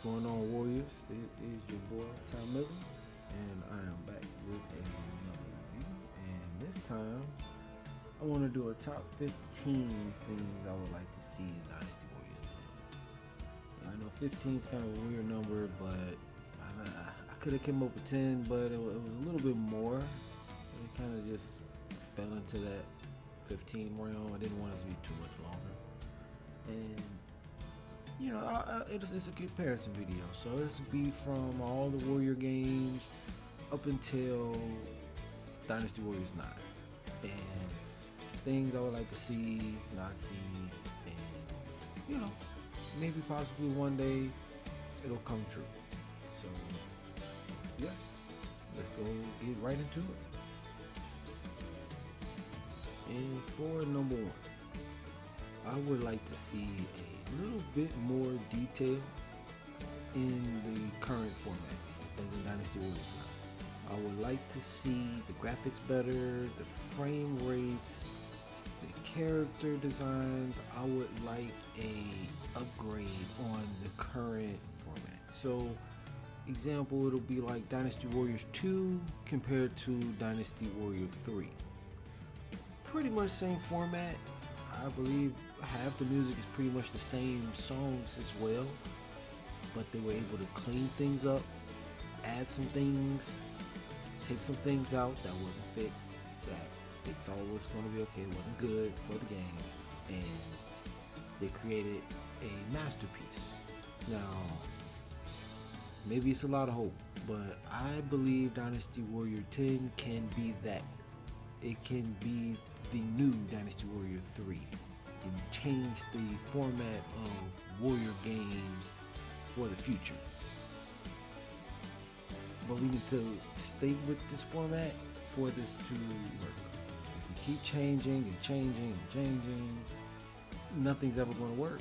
going on, Warriors? It is your boy Tom Miller, and I am back with another review. And this time, I want to do a top 15 things I would like to see in Dynasty Warriors 10. And I know 15 is kind of a weird number, but I could have come up with 10, but it was a little bit more. It kind of just fell into that 15 realm. I didn't want it to be too much longer. And you know, it's a comparison video, so this will be from all the Warrior games up until Dynasty Warriors 9, and things I would like to see, not see, and you know, maybe possibly one day it'll come true. So yeah, let's go get right into it. And for number one, I would like to see a little bit more detail in the current format as in Dynasty Warriors 9. I would like to see the graphics better, the frame rates, the character designs. I would like a upgrade on the current format. So example, it'll be like Dynasty Warriors 2 compared to Dynasty Warrior 3. Pretty much same format. I believe half the music is pretty much the same songs as well, but they were able to clean things up, add some things, take some things out that wasn't fixed, that they thought was going to be okay, wasn't good for the game, and they created a masterpiece. Now, maybe it's a lot of hope, but I believe Dynasty Warrior 10 can be that. It can be the new Dynasty Warrior 3. Can change the format of Warrior games for the future. But we need to stay with this format for this to work. If we keep changing and changing and changing, nothing's ever going to work.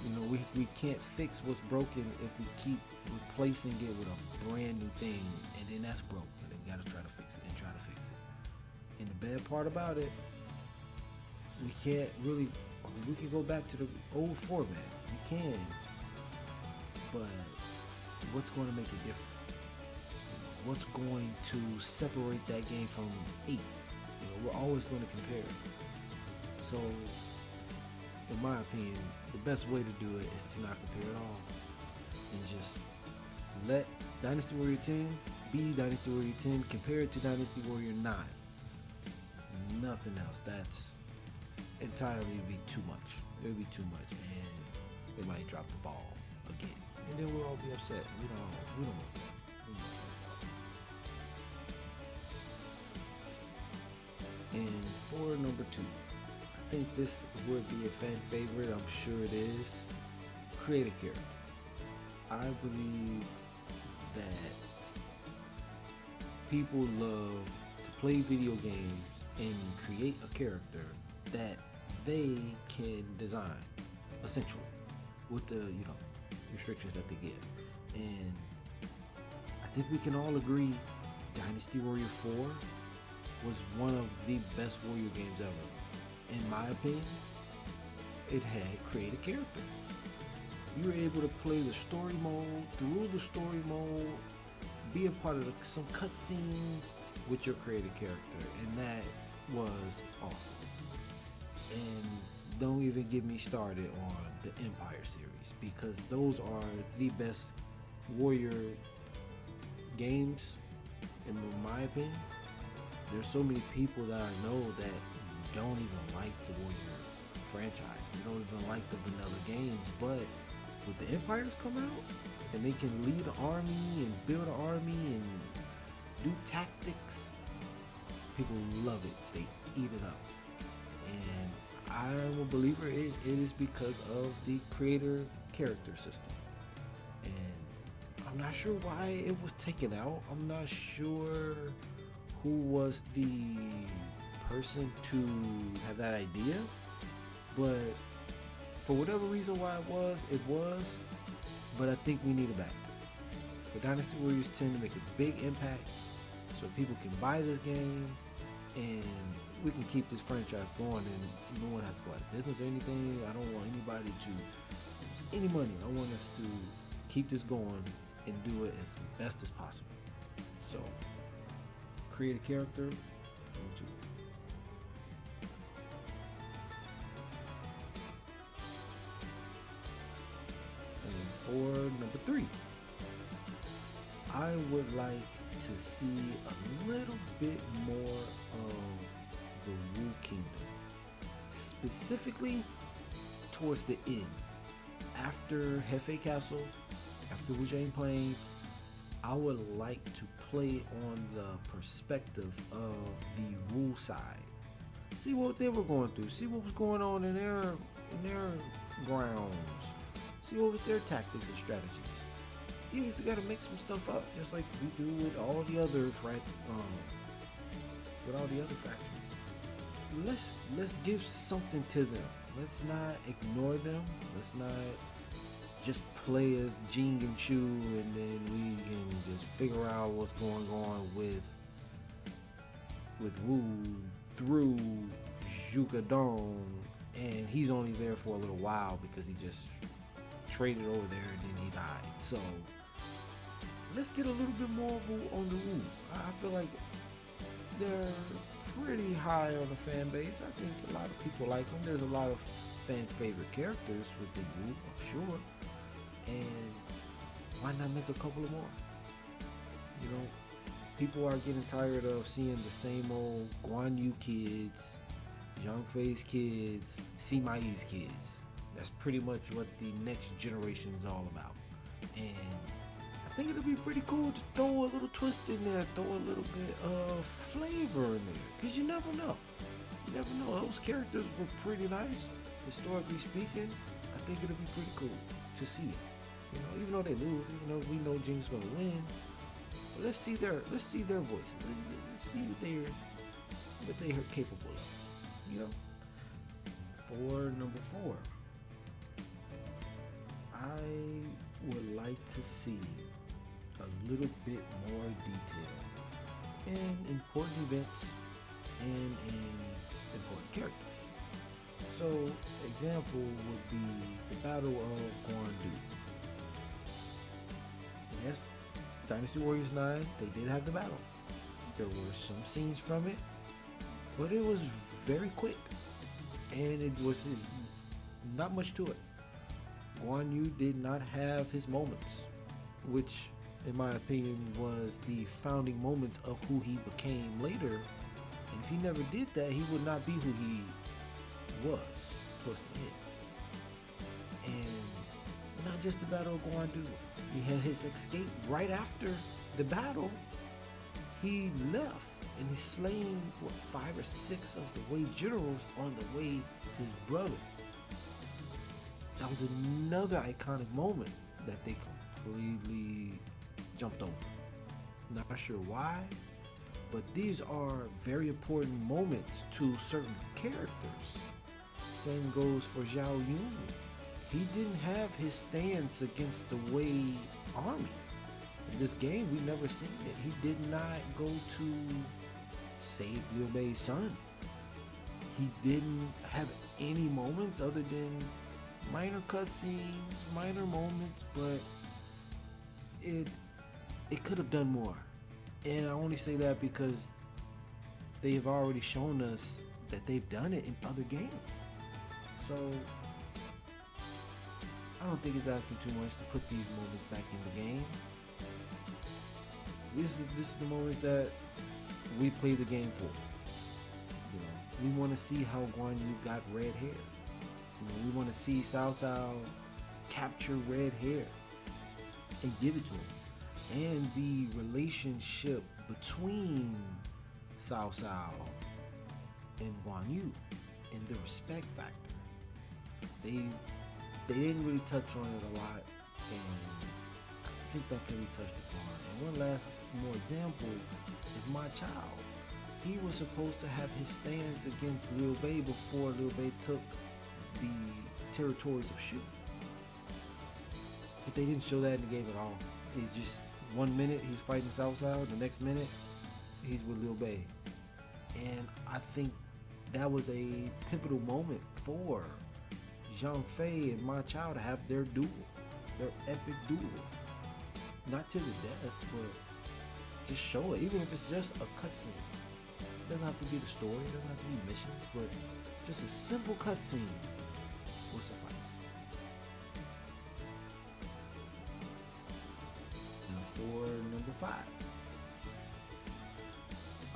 You know, we can't fix what's broken if we keep replacing it with a brand new thing, and then that's broken. And then we got to try to fix it and try to fix it. And the bad part about it, we can't really, we can go back to the old format. We can, but what's going to make it different? What's going to separate that game from 8? You know, we're always going to compare it. So, in my opinion, the best way to do it is to not compare at all, and just let Dynasty Warrior 10 be Dynasty Warrior 10, compare it to Dynasty Warrior 9. Nothing else. That's entirely be too much. It would be too much, and they might drop the ball again, and then we'll all be upset. We don't want that. And for number 2, I think this would be a fan favorite. I'm sure it is. Create a character. I believe that people love to play video games and create a character that they can design, essentially, with the restrictions that they give. And I think we can all agree Dynasty Warrior 4 was one of the best Warrior games ever. In my opinion, it had create a character. You were able to play the story mode, through the story mode, be a part of some cutscenes with your created character, and that was awesome. And don't even get me started on the Empire series, because those are the best Warrior games in my opinion. There's so many people that I know that don't even like the Warrior franchise. They don't even like the vanilla games, but with the Empires come out and they can lead an army and build an army and do tactics, people love it. They eat it up. And I'm a believer it is because of the creator character system. And I'm not sure why it was taken out. I'm not sure who was the person to have that idea, but for whatever reason why it was, but I think we need it back. For Dynasty Warriors 10 to make a big impact so people can buy this game and we can keep this franchise going and no one has to go out of business or anything. I don't want anybody to lose any money. I want us to keep this going and do it as best as possible. So, create a character. And for number 3, I would like to see a little bit more of the Wu Kingdom, specifically towards the end, after Hefe Castle, after Wu Jane Plains. I would like to play on the perspective of the Wu side, see what they were going through, see what was going on in their grounds, see what was their tactics and strategies. Even if you gotta make some stuff up, just like we do with all the other factions. Let's give something to them. Let's not ignore them. Let's not just play as Jing and Chu and then we can just figure out what's going on with Wu through Zhuge Dong, and he's only there for a little while because he just traded over there and then he died. So let's get a little bit more on the Wu. I feel like they're pretty high on the fan base. I think a lot of people like them. There's a lot of fan favorite characters within Wu, I'm sure. And why not make a couple of more? You know, people are getting tired of seeing the same old Guan Yu kids, Zhang Fei's kids, Sima Yi's kids. That's pretty much what the next generation is all about. And I think it'll be pretty cool to throw a little twist in there, throw a little bit of flavor in there, because you never know. You never know. Those characters were pretty nice, historically speaking. I think it'll be pretty cool to see it. You know, even though they lose, even though we know Jing's gonna win, but let's see their voices. Let's see what they're capable of. You know. For number 4, I would like to see a little bit more detail in important events and in important characters. So, example would be the Battle of Guandu. Yes, Dynasty Warriors 9, they did have the battle. There were some scenes from it, but it was very quick, and it was not much to it. Guan Yu did not have his moments, which in my opinion was the founding moments of who he became later. And if he never did that, he would not be who he was towards the end. And not just the Battle of Guandu. He had his escape right after the battle. He left and he's slaying 5 or 6 of the Wei generals on the way to his brother. That was another iconic moment that they completely jumped over. Not sure why, but these are very important moments to certain characters. Same goes for Zhao Yun. He didn't have his stance against the Wei army. In this game, we never seen it. He did not go to save Liu Bei's son. He didn't have any moments other than minor cutscenes, minor moments, but it could have done more. And I only say that because they've already shown us that they've done it in other games. So I don't think it's asking too much to put these moments back in the game. This is the moments that we play the game for. You know, we want to see how Guan Yu got red hair. You know, we want to see Cao Cao capture red hair and give it to him. And the relationship between Cao Cao and Guan Yu and the respect factor. They didn't really touch on it a lot, and I think that can be touched upon. And one last more example is Ma Chao. He was supposed to have his stance against Liu Bei before Liu Bei took the territories of Shu. But they didn't show that in the game at all. He's just 1 minute he's fighting Cao Cao, the next minute he's with Liu Bei. And I think that was a pivotal moment for Zhang Fei and Ma Chao to have their duel. their epic duel. Not to the death, but just show it. Even if it's just a cutscene. It doesn't have to be the story, it doesn't have to be missions, but just a simple cutscene will suffice. Now for number 5.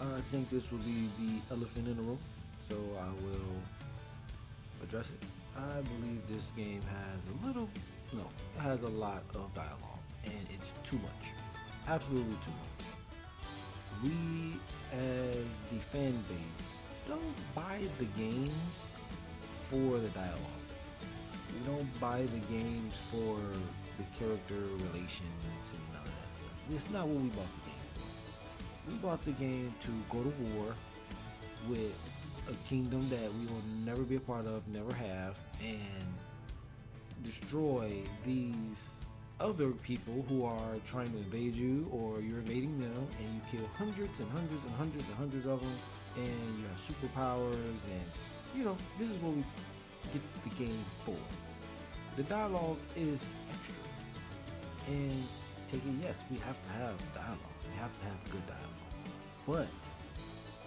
I think this will be the elephant in the room, so I will address it. I believe this game has it has a lot of dialogue, and it's too much. Absolutely too much. We, as the fan base, don't buy the games for the dialogue. We don't buy the games for the character relations and none of that stuff. It's not what we bought the game for. We bought the game to go to war with a kingdom that we will never be a part of, never have, and destroy these other people who are trying to invade you, or you're invading them, and you kill hundreds and hundreds and hundreds and hundreds of them, and you have superpowers, and this is what we get the game for. The dialogue is extra, and take it, yes, we have to have dialogue, we have to have good dialogue, but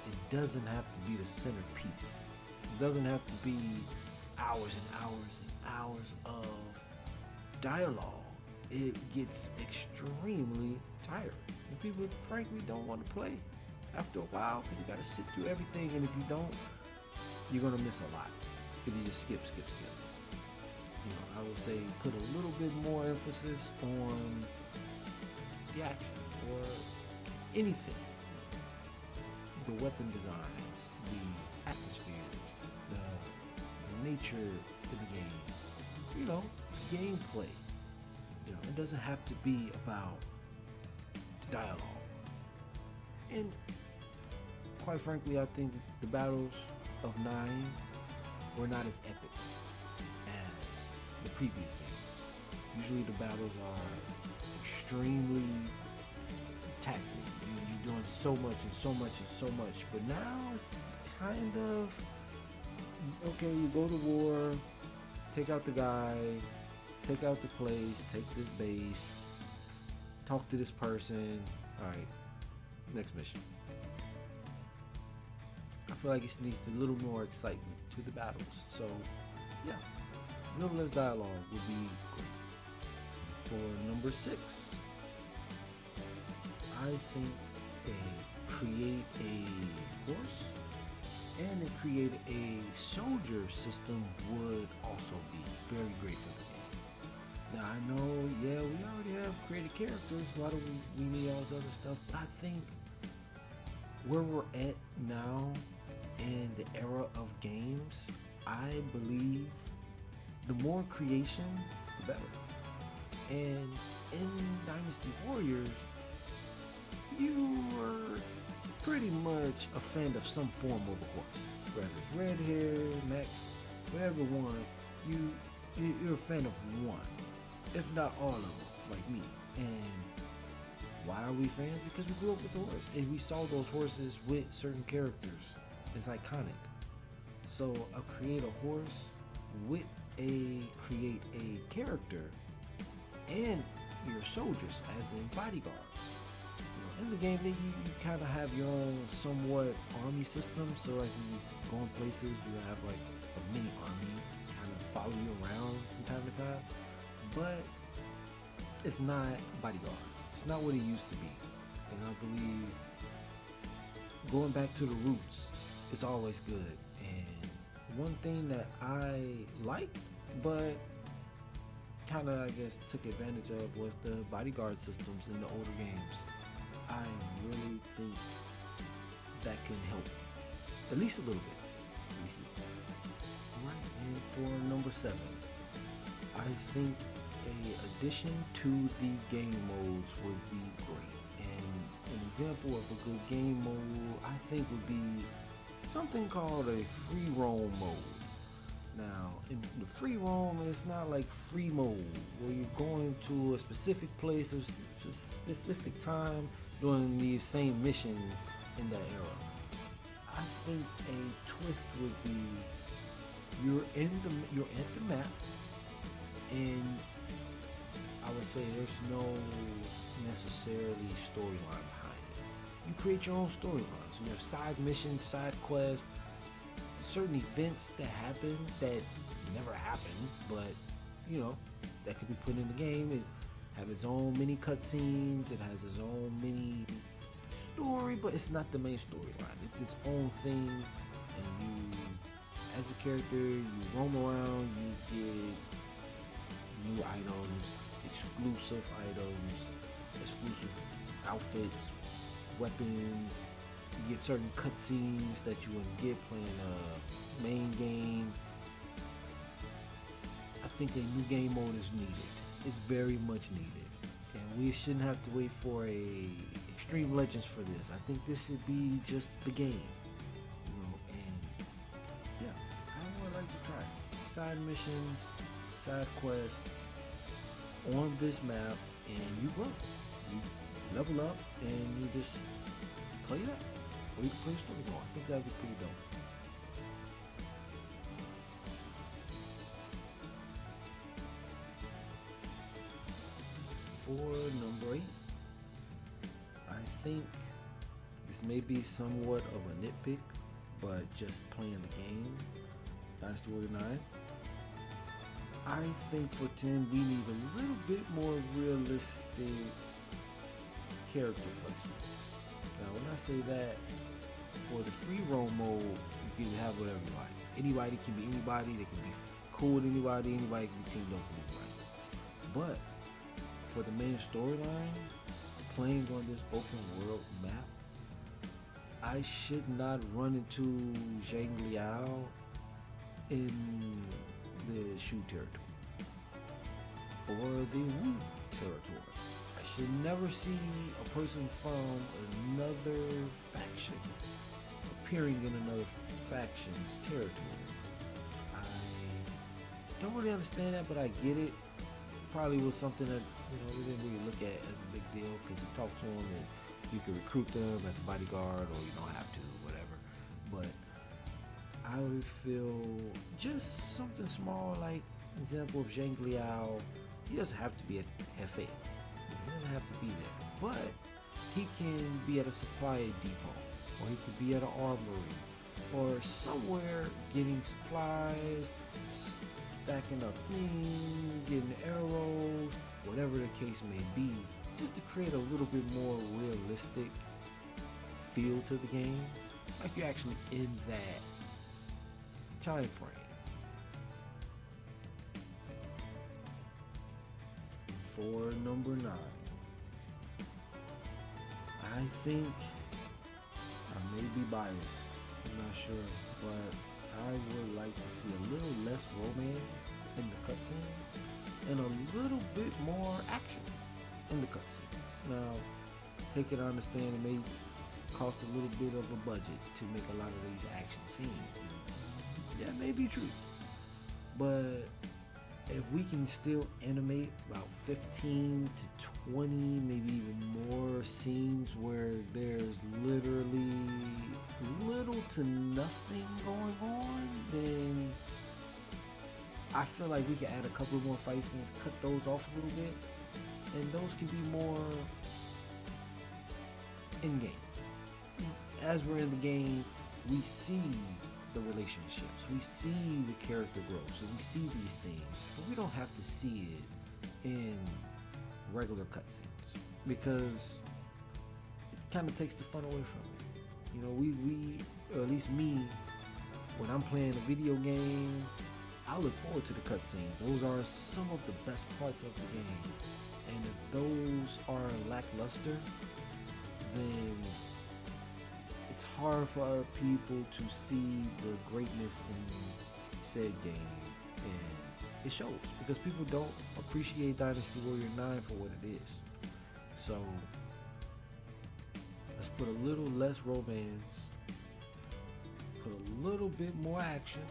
it doesn't have to be the centerpiece. It doesn't have to be hours and hours and hours of dialogue. It gets extremely tiring, and people frankly don't want to play after a while, because you got to sit through everything, and if you don't, you're going to miss a lot if you just skip. I would say put a little bit more emphasis on the action or anything. The weapon designs, the atmosphere, the nature of the game, gameplay. It doesn't have to be about the dialogue. And quite frankly, I think the battles of 9 were not as epic as the previous games. Usually the battles are extremely taxing. You're doing so much and so much and so much. But now it's kind of, okay, you go to war, take out the guy, take out the place, take this base, talk to this person. Alright, next mission. I feel like it needs a little more excitement to the battles. So, yeah, a little less dialogue would be great. For number 6, I think create a horse and create a soldier system would also be very great for the game. Now I know, we already have created characters. Why do we need all this other stuff? But I think where we're at now in the era of games, I believe the more creation, the better. And in Dynasty Warriors, you were pretty much a fan of some form of a horse. Whether it's red hair, Max, whatever one, you're a fan of one, if not all of them, like me. And why are we fans? Because we grew up with the horse, and we saw those horses with certain characters. It's iconic. So I'll create a horse with create a character and your soldiers as in bodyguards. In the game, you kind of have your own somewhat army system. So like you go in places, you have like a mini army kind of follow you around from time to time. But it's not bodyguards. It's not what it used to be. And I believe going back to the roots is always good. And one thing that I liked, but kind of, I guess, took advantage of was the bodyguard systems in the older games. I really think that can help, at least a little bit. Right, and for number 7, I think a addition to the game modes would be great. And an example of a good game mode, I think, would be something called a free roam mode. Now, in the free roam, it's not like free mode where you're going to a specific place at a specific time doing these same missions in that era. I think a twist would be you're at the map, and I would say there's no necessarily storyline behind it. You create your own storylines. You have side missions, side quests, certain events that happen that never happen, but you know, that could be put in the game. It have its own mini cutscenes. It has its own mini story, but it's not the main storyline. It's its own thing, and you, as a character, you roam around. You get new items, exclusive items, exclusive outfits, weapons. You get certain cutscenes that you wouldn't get playing a main game. I think a new game mode is needed. It's very much needed, and we shouldn't have to wait for a Extreme Legends for this. I think this should be just the game, and yeah, I would like to try it. Side missions, side quests on this map, and you grow. You level up, and you just play that. Or you can play story mode. I think that'd be pretty dope. For number 8, I think this may be somewhat of a nitpick, but just playing the game, Dynasty Warriors 9. I think for 10 we need a little bit more realistic character placement. Now when I say that, for the free roam mode, you can have whatever you like. Anybody can be anybody, they can be cool with anybody can be teamed up with anybody. But for the main storyline, playing on this open world map, I should not run into Zhang Liao in the Shu territory or the Wu territory. I should never see a person from another faction appearing in another faction's territory. I don't really understand that, but I get it. Probably was something that we didn't really look at as a big deal, because you talk to them and you can recruit them as a bodyguard, or you don't have to, whatever. But I would feel just something small, like example of Zhang Liao. He doesn't have to be at Hefe. He doesn't have to be there, but he can be at a supply depot, or he could be at an armory, or somewhere getting supplies, stacking up things, getting arrows, whatever the case may be, just to create a little bit more realistic feel to the game, like you're actually in that time frame. For number 9, I think I may be biased, I'm not sure, but I would like to see a little less romance in the cutscenes and a little bit more action in the cutscenes. Now, take it, I understand it may cost a little bit of a budget to make a lot of these action scenes. That may be true. But if we can still animate about 15 to 20, maybe even more scenes where there's literally little to nothing going on, then I feel like we can add a couple more fight scenes, cut those off a little bit, and those can be more in-game. As we're in the game, we see the relationships, we see the character growth, so we see these things, but we don't have to see it in regular cutscenes, because it kind of takes the fun away from it. We or at least me, when I'm playing a video game, I look forward to the cutscenes. Those are some of the best parts of the game, and if those are lackluster, then it's hard for our people to see the greatness in said game, and it shows because people don't appreciate Dynasty Warrior 9 for what it is. So let's put a little less romance, put a little bit more action,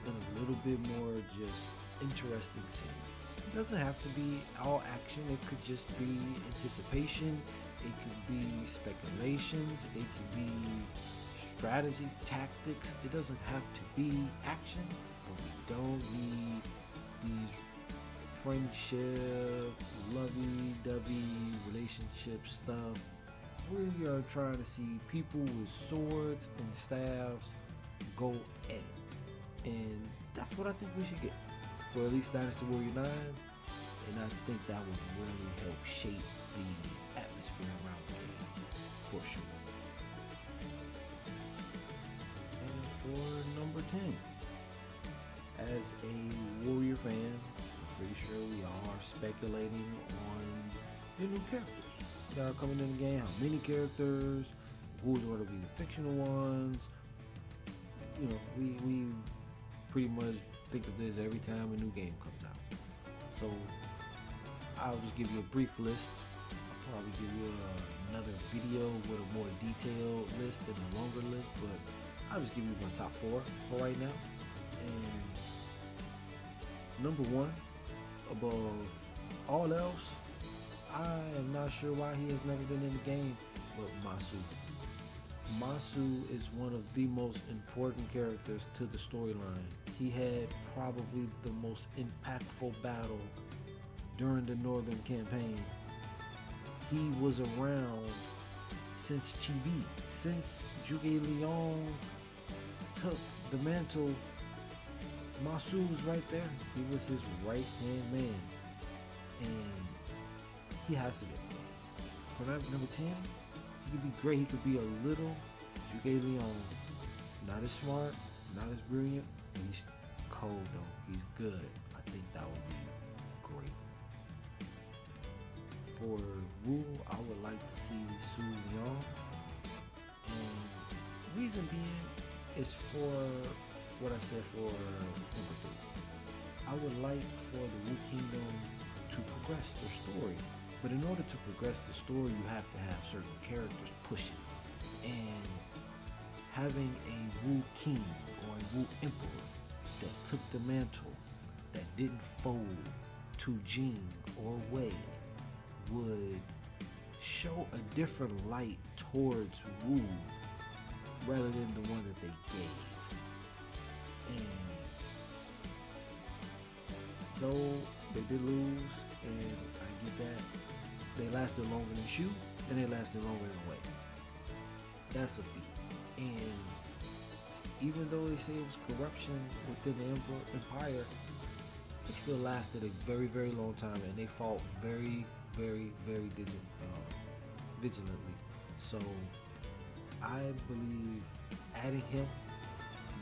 and a little bit more just interesting scenes. It doesn't have to be all action, it could just be anticipation. It could be speculations, it could be strategies, tactics. It doesn't have to be action, but we don't need these friendship, lovey-dovey relationship stuff. We are trying to see people with swords and staffs go at it. And that's what I think we should get for at least Dynasty Warrior 9. And I think that would really help shape the atmosphere around the game, for sure. And for number 10, as a Warrior fan, I'm pretty sure we are speculating on the new characters that are coming in the game. How many characters? Who's going to be the fictional ones? You know, we pretty much think of this every time a new game comes out. So I'll just give you a brief list. I'll probably give you another video with a more detailed list and a longer list, but I'll just give you my top 4 for right now. And number 1, above all else, I am not sure why he has never been in the game, but Masu. Masu is one of the most important characters to the storyline. He had probably the most impactful battle during the Northern Campaign. He was around since Childe, since Zhuge Liang took the mantle. Masu was right there. He was his right-hand man. And he has to get for number 10. He could be great. He could be a little Zhuge Liang. Not as smart, not as brilliant. He's cold though. He's good. I think that would be great. For Wu, I would like to see Su Liang. And reason being is for what I said for number 3. I would like for the Wu Kingdom to progress their story. But in order to progress the story, you have to have certain characters pushing. And having a Wu King or a Wu Emperor that took the mantle, that didn't fold to Jing or Wei, would show a different light towards Wu rather than the one that they gave. And though they did lose, and I get that, they lasted longer than Shu, and they lasted longer than Wei. That's a feat. And even though they say it was corruption within the empire, it still lasted a very, very long time, and they fought very, very, very vigilantly. So I believe adding him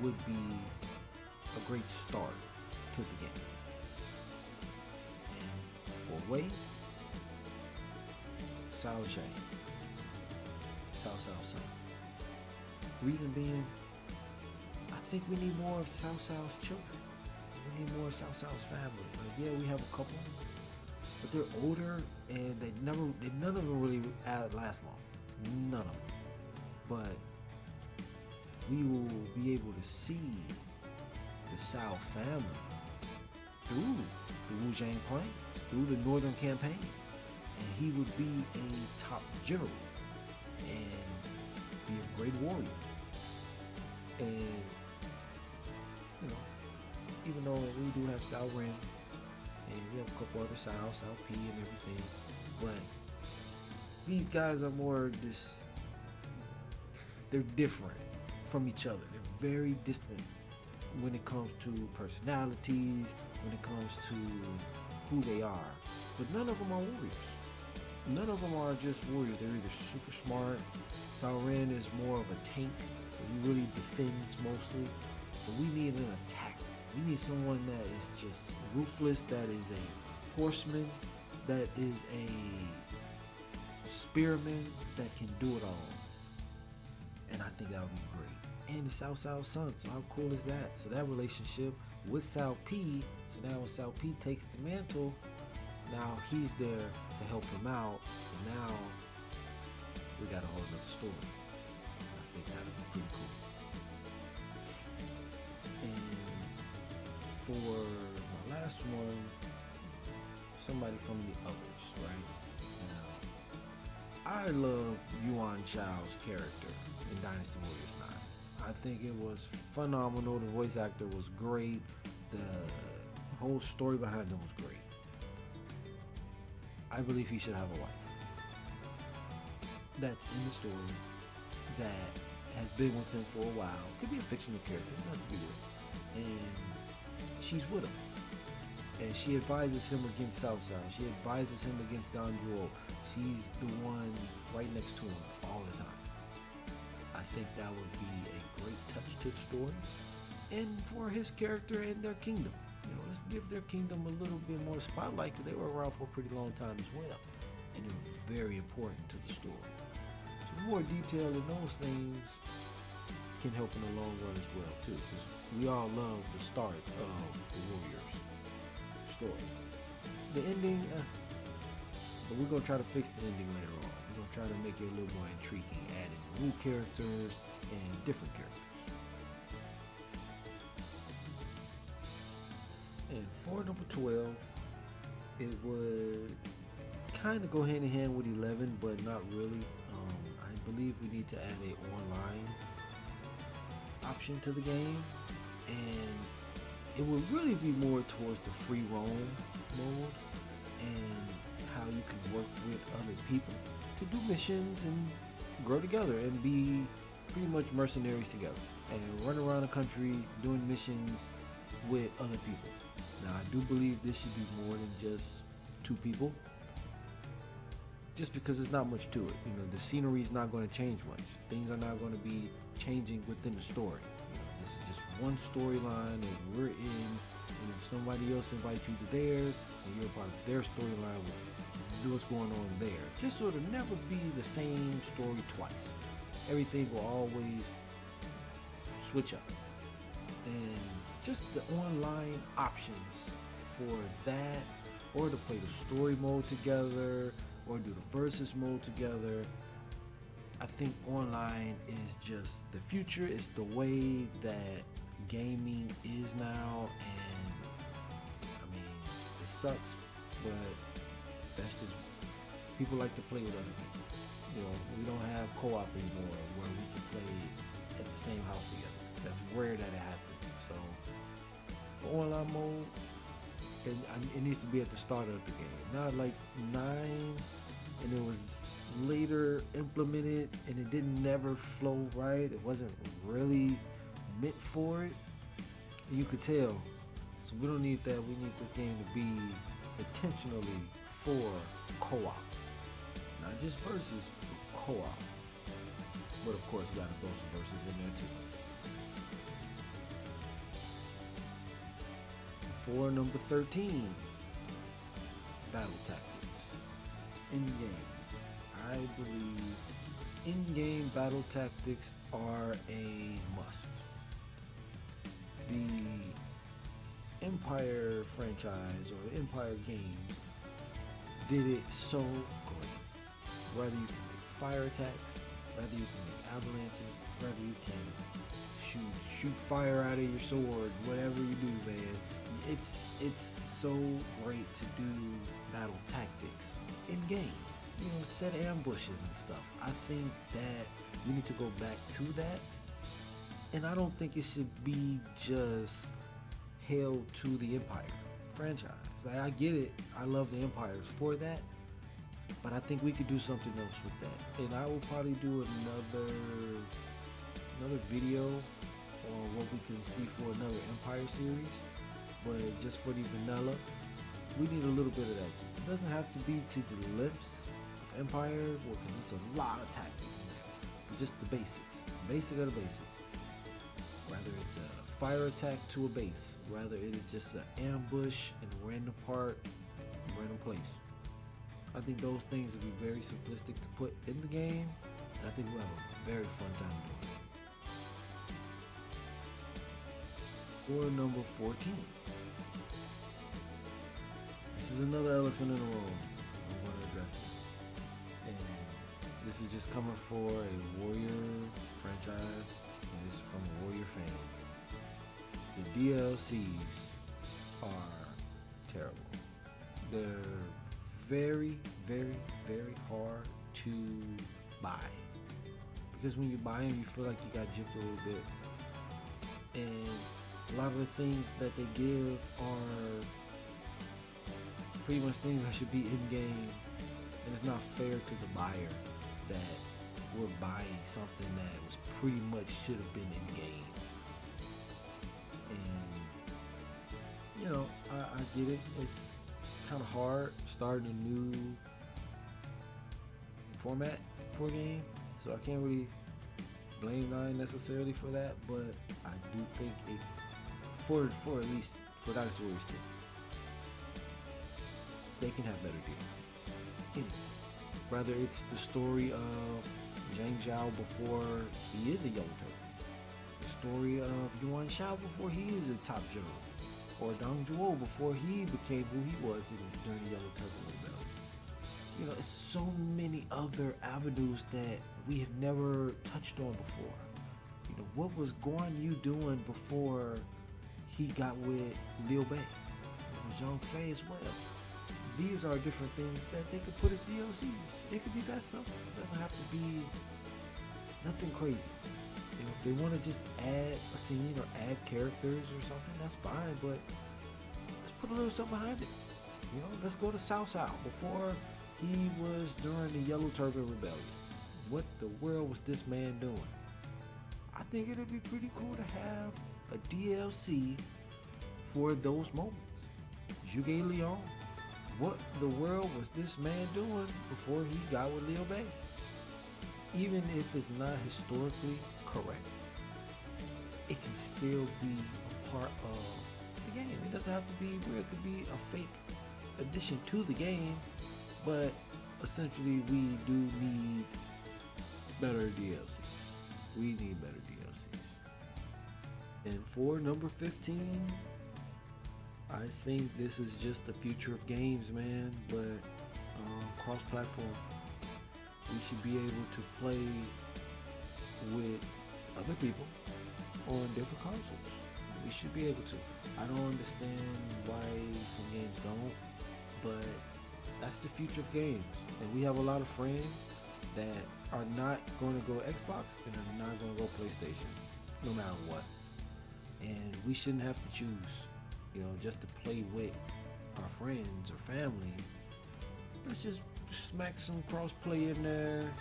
would be a great start to the game. And for Wei, Cao Shay, Cao Cao. Reason being, I think we need more of Cao Cao's children. We need more of Cao Cao's family. Like, yeah, we have a couple, but they're older and none of them really last long. None of them. But we will be able to see the Cao family through the Wu Zhang Plains, through the Northern Campaign. And he would be a top general and be a great warrior. And, you know, even though we do have Cao Ren, and we have a couple other Cao P and everything, but these guys are more they're different from each other. They're very distant when it comes to personalities, when it comes to who they are. But none of them are warriors. None of them are just warriors. They're either super smart. Cao Ren is more of a tank, so he really defends mostly. But we need an attacker. We need someone that is just ruthless, that is a horseman, that is a spearman, that can do it all. And I think that would be great. And the Cao Cao's son, so how cool is that? So that relationship with Cao P, so now when Cao P takes the mantle, now he's there to help him out, and now we got a whole other story. I think that would be pretty cool. And for my last one, somebody from the others, right? Now, I love Yuan Chao's character in Dynasty Warriors 9. I think it was phenomenal. The voice actor was great. The whole story behind him was great. I believe he should have a wife that's in the story that has been with him for a while. Could be a fictional character, doesn't have to be real. And she's with him. And she advises him against Southside. She advises him against Don Jewel. She's the one right next to him all the time. I think that would be a great touch to the story. And for his character and their kingdom. You know, let's give their kingdom a little bit more spotlight because they were around for a pretty long time as well. And it was very important to the story. So more detail in those things can help in the long run as well too. Because we all love the start of the Warriors story. The ending, but we're gonna try to fix the ending later on. We're gonna try to make it a little more intriguing, adding new characters and different characters. And for number 12, it would kind of go hand in hand with 11, but not really. I believe we need to add a online option to the game, and it would really be more towards the free roam mode and how you can work with other people to do missions and grow together and be pretty much mercenaries together and run around the country doing missions with other people. Now, I do believe this should be more than just 2 people, just because there's not much to it. You know, the scenery is not going to change much. Things are not going to be changing within the story. You know, this is just one storyline that we're in, and if somebody else invites you to theirs, and you're part of their storyline with what's going on there. Just sort of never be the same story twice. Everything will always switch up. And just the online options for that, or to play the story mode together, or do the versus mode together. I think online is just the future. It's the way that gaming is now, and I mean, it sucks, but that's just, people like to play with other people. You know, we don't have co-op anymore where we can play at the same house together. That's rare that it happens. So, for online mode, it needs to be at the start of the game, not like 9 and it was later implemented and it didn't never flow right. It wasn't really meant for it, and you could tell. So we don't need that. We need this game to be intentionally for co-op, not just versus, but co-op. But of course, we gotta throw some verses in there too. For number 13, battle tactics. In-game. I believe in-game battle tactics are a must. The Empire franchise or Empire games did it so great. Whether you can make fire attacks, whether you can make avalanches, whether you can shoot fire out of your sword, whatever you do, man. It's so great to do battle tactics in game. You know, set ambushes and stuff. I think that we need to go back to that. And I don't think it should be just held to the Empire franchise. Like, I get it. I love the Empires for that. But I think we could do something else with that. And I will probably do another video on what we can see for another Empire series. But just for the vanilla, we need a little bit of that too. It doesn't have to be to the lips of Empire, because it's a lot of tactics in there. But just the basics. Basic of the basics. Whether it's a fire attack to a base, whether it is just an ambush in a random part, random place. I think those things would be very simplistic to put in the game, and I think we'll have a very fun time doing it. For number 14. This is another elephant in the room I want to address it. And this is just coming for a Warrior franchise, and it's from a Warrior fan. The DLCs are terrible. They're very, very, very hard to buy. Because when you buy them, you feel like you got gypped a little bit. And a lot of the things that they give are pretty much things that should be in-game and it's not fair to the buyer that we're buying something that was pretty much should have been in game. And I get it. It's kind of hard starting a new format for a game, so I can't really blame Nine necessarily for that. But I do think it, for at least for Dynasty Warriors 10, they can have better DLCs. Whether it's the story of Zhang Zhao before he is a Yellow Turtle, the story of Yuan Shao before he is a top general, or Dong Zhuo before he became who he was during the Yellow Turtle Rebellion. It's so many other avenues that we have never touched on before. What was Guan Yu doing before he got with Liu Bei? Zhang Fei as well. These are different things that they could put as DLCs. It could be that simple. It doesn't have to be nothing crazy. If they want to just add a scene or add characters or something, that's fine. But let's put a little something behind it. Let's go to Cao Cao before he was during the Yellow Turtle Rebellion. What the world was this man doing? I think it'd be pretty cool to have a DLC for those moments. Zhuge Liang. What the world was this man doing before he got with Liu Bei? Even if it's not historically correct, it can still be a part of the game. It doesn't have to be where it could be a fake addition to the game, but essentially we do need better DLCs. We need better DLCs. And for number 15, I think this is just the future of games, man, but cross-platform. We should be able to play with other people on different consoles. We should be able to. I don't understand why some games don't, but that's the future of games. And we have a lot of friends that are not going to go Xbox and are not going to go PlayStation, no matter what. And we shouldn't have to choose. Just to play with our friends or family. Let's just smack some cross-play in there.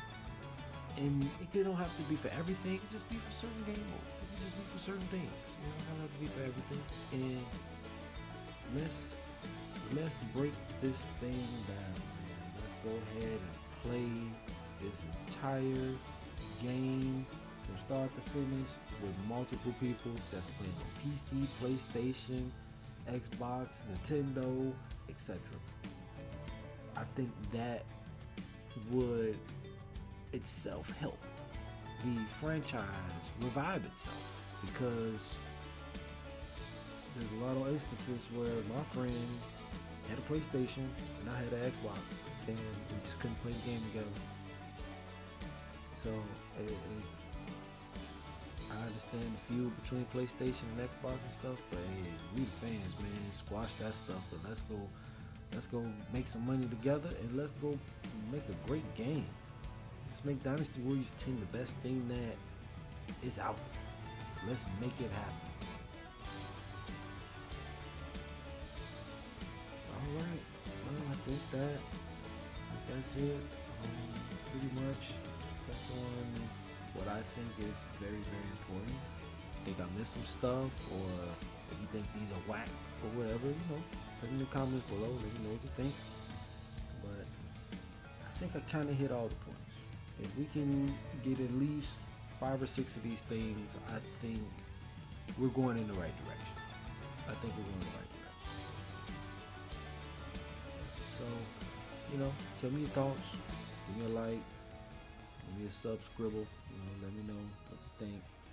And it don't have to be for everything. It can just be for certain game modes. It can just be for certain things. It don't have to be for everything. And let's break this thing down, man. Let's go ahead and play this entire game from start to finish with multiple people that's playing on PC, PlayStation, Xbox, Nintendo, etc. I think that would itself help the franchise revive itself, because there's a lot of instances where my friend had a PlayStation and I had an Xbox and we just couldn't play the game together. So I understand the feud between PlayStation and Xbox and stuff, but hey, we the fans, man. Squash that stuff and let's go make some money together and let's go make a great game. Let's make Dynasty Warriors 10 the best thing that is out there. Let's make it happen. Alright, well, I think that's it. Pretty much that's on what I think is very, very important. Think I missed some stuff, or if you think these are whack or whatever, put in the comments below, let me know what you think. But I think I kind of hit all the points. If we can get at least 5 or 6 of these things, I think we're going in the right direction. I think we're going in the right direction. So, tell me your thoughts. Give me a like. Give me a sub, scribble. Let me know what you think.